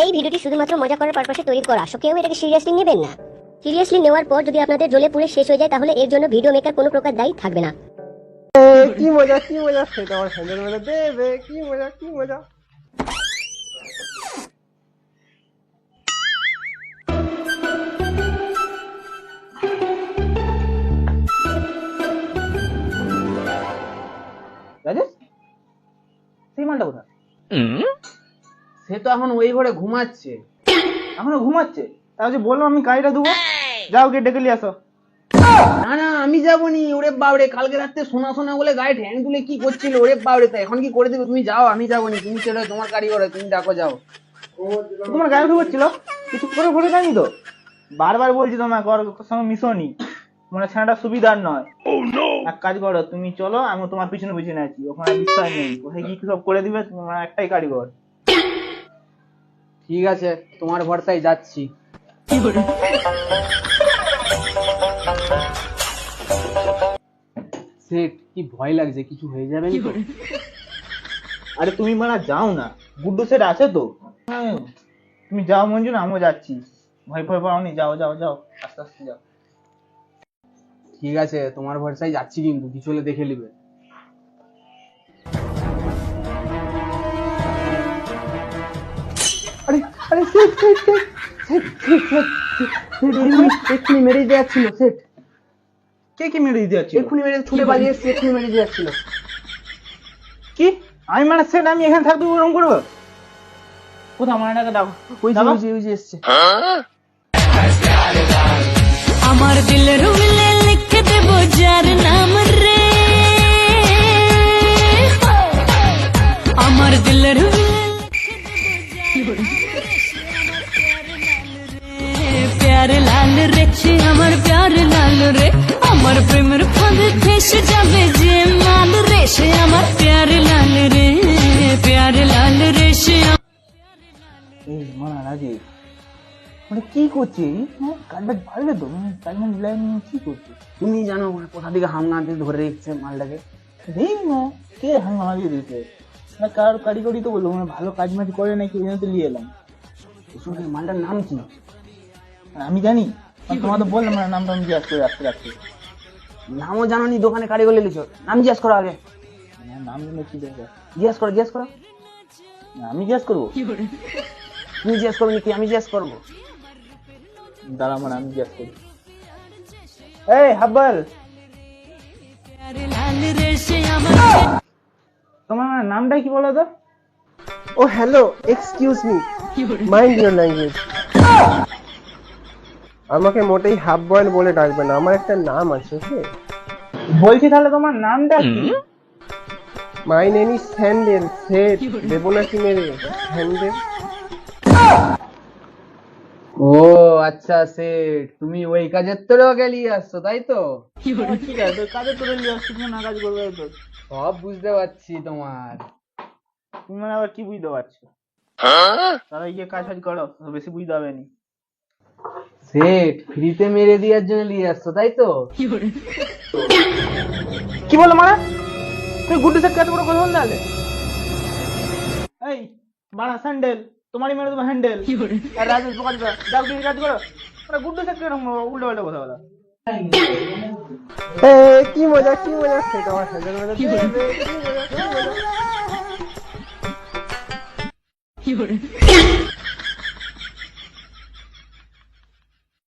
এই ভিডিওটি শুধুমাত্র মজা করার পারপাসে তৈরি করা, সো কেউ এটাকে সিরিয়াসলি নেবেন না। সিরিয়াসলি নেওয়ার পর যদি আপনাদের জ্বলে পুড়ে শেষ হয়ে যায় তাহলে এর জন্য ভিডিও মেকার কোনো প্রকার দায়ী থাকবে না। কি মজা কি মজা, সেটা আমার হ্যান্ডেল মেরে দেবে। কি মজা কি মজা। রাজেশ, সেই মালটা কোথায়? সে তো এখন ওই ঘরে ঘুমাচ্ছে। এখনো ঘুমাচ্ছে? তাও যে বললাম আমি গাড়িটা দেবো, যাও গিয়ে ডেকে নিয়ে আসো। না না, আমি যাবনি। ওরে বাবরে, কালকে রাতে শোনা শোনা বলে গায়ে ঠ্যাং তুলে কি করছিল। ওরে বাবরে, তা এখন কি করে দেবে? তুমি যাও, আমি যাবনি। তুমি চলো, তোমার গাড়ি করে তুমি ডাকো, যাও। তোমার গাড়ি ঢুকছিল কিছু করে ঘুরে জানি তো, বারবার বলছি তোমাকে ওর সঙ্গে মিশোনি, মানে ছেলেটা সুবিধার নয়। এক কাজ করো, তুমি চলো, আমি তোমার পিছনে পিছনে আছি, ওখানে বিশ্বাস নেই কোথায় কি সব করে দিবে, তোমার একটাই কারিগর। ঠিক আছে, তোমার ভরসায় যাচ্ছি। সেট, কি ভয় লাগছে, কিছু হয়ে যাবে না তো? আরে তুমি মানে যাও না, গুড্ডু সেট আছে তো। হ্যাঁ, তুমি যাও মঞ্জু, না আমিও যাচ্ছি। ভয় ভয় পাওনি, যাও যাও যাও, আস্তে আস্তে যাও। ঠিক আছে, তোমার ভরসায় যাচ্ছি, কিন্তু কিছু হলে দেখে নিবে। আরে আরে set set set set set set এক্ষুনি মেরে দিয়ে যাচ্ছিল সেট। কে কি মেরে দিতে যাচ্ছি? এক্ষুনি মেরে ছুটে পালিয়ে এসছে, এক্ষুনি মেরে দিয়ে যাচ্ছিল। কি আমি মানে সেট আমি এখানে থাকবো ওরকম করবো? কোথাও মানে ডাকো, ওই যে ডাকো। ওই যে এসছে। আমার দিলের মিলে লিখে দেব যার নাম রে, আমার দিলের প্যার লাল রে, সে আমার প্যার লাল রে, আমার প্রেমের ফাঁদে ফেসে যাবে যে মাল রে, সে আমার প্যার লাল রে, প্যার লাল রে, সে এই মানা রাজীব, মানে কি করছিস? হ্যাঁ, কাজটা পারবে তো? কাজ মানে লাইন কি করছিস? তুমি জানো মানে কোথা থেকে হামলা দিয়ে ধরে রেখেছে মালটাকে? দেখ না, কে হাঙ্গামা দিয়ে দিতে? না কার কারিগরি তো বললো, মানে ভালো কাজ মাজ করে নাকি, ওই জন্য তো নিয়ে এলাম। শুনে মালটার নাম কি? আমি জানি, তোমার তো বললাম না, নামটা আমি জিজ্ঞাসা করে রাখতে রাখতে। নামও জানো নি, দোকানে কারিগর লিখেছ। নাম জিজ্ঞাসা করো আগে, আমার নাম জন্য কি দরকার? জিজ্ঞাসা করো, জিজ্ঞাসা করো। আমি জিজ্ঞাসা করবো? তুমি জিজ্ঞাসা করো নাকি আমি জিজ্ঞাসা করবো? দাঁড়া, মানে আমি জিজ্ঞাসা করি। এই হাব্বাল, প্যার লাল রে, সে আমার তোমার মানে নামটা কি বলো তো? ও hello, excuse me, mind your language. আমাকে মোটেই হাফ বয়েল বলে ডাকবে না, আমার একটা নাম আছে। ওকে, বলছি তাহলে তোমার নামটা কি? My name is handle. Set দেবো নাকি মেরে? হ্যান্ডেল। ও আচ্ছা সেট, তুমি ওই কাজের তোরেও গেলিয়ে আসছো তাই তো? ঠিক আছে, কাজে তোরে নিয়ে আসছি, না কাজ করবে তো? সব বুঝতে পারছি তোমার। তুমি মানে আবার কি বুঝতে পারছো? তারা গিয়ে কাজ ফাজ করো, বেশি বুঝতে হবে নি। সেট, ফ্রিতে মেরে দেওয়ার জন্য নিয়ে আসছো তাই তো? কি বলো মানে? তুই গুড্ডু সেট কাজ করে কথা বল তাহলে? এই বাড়া স্যান্ডেল, তোমারই মেরে তোমার হ্যান্ডেল। আর রাজেশ বোকা দিবা, যাও তুমি কাজ করো। ওরা গুড্ডু সেট কেন উল্টো পাল্টা কথা বলা? কি মজা কি মজা, সেটা আমার হ্যান্ডেল মেরে দেবে। কি মজা কি মজা।